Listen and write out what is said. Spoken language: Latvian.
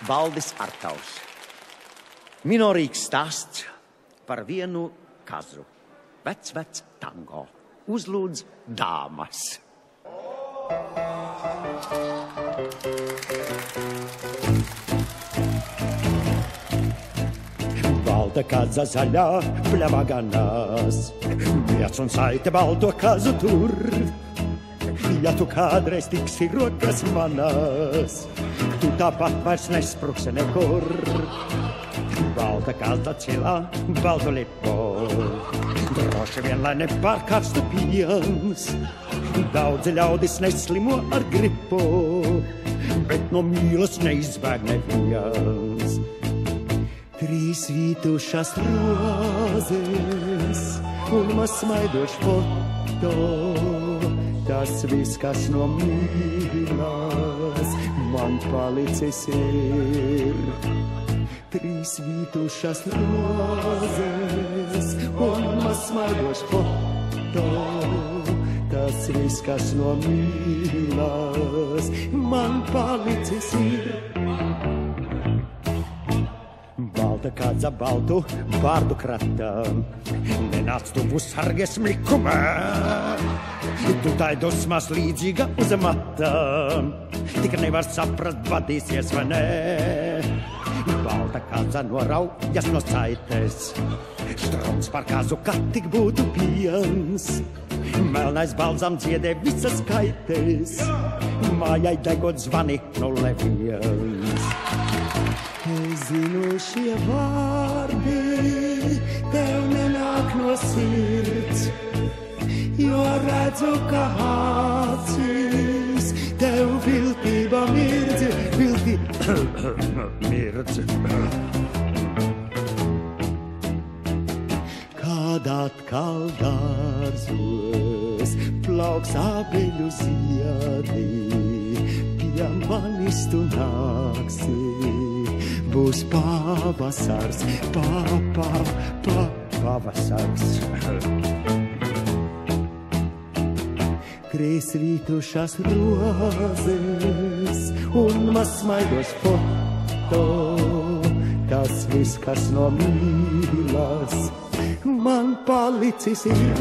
Valdis Artaus. Minorīgs stāsts par vienu kazu. Vecs tango. Uzlūdz dāmas. Balta kaza zaļā pļavā ganās. Miec un saite balto kazu tur. Ja tu kādreiz tiksi rokas manās, tu tāpat vairs nespruksi nekur. Balta kaza cilā, baltu lipo. Droši vien, lai nepārkarstu piens. Daudzi ļaudis neslimo ar gripu, bet no mīlas neizbēg neviens. Trīs vītušas rozes un maz smaidošs foto. Tas viss, kas no mīlas man palicis ir. Trīs vītušas rozes un maz smaidošs foto. Tas viss, kas no mīlas man palicis ir. Balta kaza baltu vārdu krata. Nenāc tuvu sargies mikumā. Tu tai dusmas līdzīga uz mata. Tik nevar saprast, vadīsies vai nē. Balta kaza noraujas no saites. Strums par kazu, kā tik būtu piens. Melnais balzam dziedē visas kaites. Mājai degot zvani 01. Es zinu, šie vārdi tev nenāk no sirds, jo redzu, ka acīs tev viltība mirdz, mirdz. Kad atkal dārzos plauks abeļu ziedi, pie manis tu nāksi. Būs pavasars, pavasars. Trīs vītušas rozes un maz smaidošs foto. Tas viss, kas no mīlas man palicis ir.